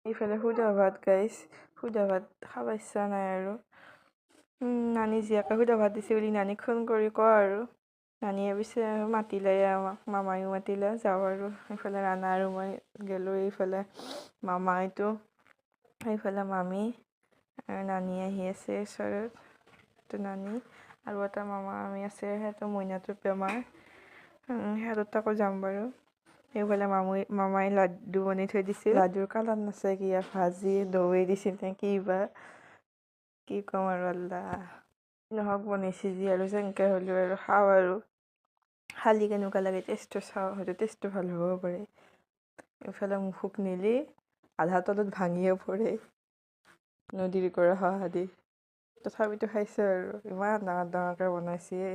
এইফালে সুদা ভাত গাইছ, সুদা ভাত খাব ইচ্ছা নাই আৰু নানি জীয়াকে সুদা ভাত দিছে বুলি নানীক ফোন কৰি কওঁ আৰু নানীয়ে পিছে মাতিলে আমাক, মামায়ো মাতিলে, যাওঁ আৰু এইফালে ৰাণা আৰু মই গ'লোঁ। এইফালে মামাইটো, এইফালে মামী আৰু নানী আহি আছে ওচৰত, এইটো নানী আৰু এটা মামা মামী আছে, সেইটো মইনাটোৰ বেমাৰ, সিহঁতৰ তাকো যাম বাৰু। এইফালে মামাই লাড্ডু বনাই থৈ দিছিল, লাড্ডুৰ কালাৰ নাছে কিয়া ভাজি দৈ দিছিল নে কি বা, কি ক'ম আৰু আল্লাহ নহওক বনাইছে যি আৰু যেনেকৈ হ'লেও আৰু খাওঁ আৰু খালি কেনেকুৱা লাগে টেষ্টটো চাওঁ, হয়তো টেষ্টটো ভাল হ'ব পাৰে। এইফালে মুখক নিলি আধা তলত ভাঙিয়ে পৰে নদীৰ পৰা অহা দি, তথাপিতো খাইছে আৰু ইমান ডাঙৰ ডাঙৰকৈ বনাইছে।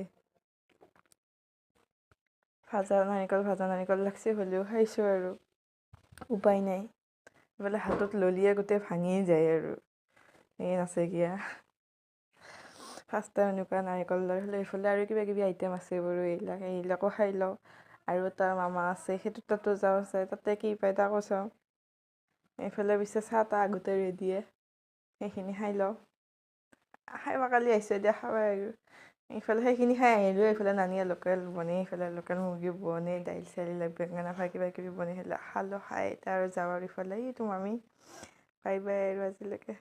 ভাজা নাৰিকল লাগছে, হ'লেও খাইছোঁ আৰু উপায় নাই। এইফালে হাতত ললিয়ে গোটেই ভাঙি যায় আৰু এই নাছে কিয়া ফাৰ্ষ্ট টাইম এনেকুৱা নাৰিকল লাৰু। এইফালে আৰু কিবা কিবি আইটেম আছে বাৰু, এইবিলাকো খাই লওঁ। আৰু এটা মামা আছে, সেইটো তাতো যাওঁ চাই, তাতে কি পায় তাকো চাওঁ। এইফালে পিছে চাহ তাহ আগতে ৰেডিয়ে, সেইখিনি খাই লওঁ। খাব কালি আহিছে দিয়া খাবাই আৰু এইফালে সেইখিনি খাই আহিলোঁ। এইফালে নানিয়ে লোকেল বনাই, এইফালে লোকেল মুৰ্গী বনাই, দাইল চাইল বেঙেনা ফ্ৰাই কিবা কিবি বনাই খালোঁ। খাই এতিয়া আৰু যাওঁ আৰু ইফালে এইটো মামী বাই বাই আৰু আজিলৈকে।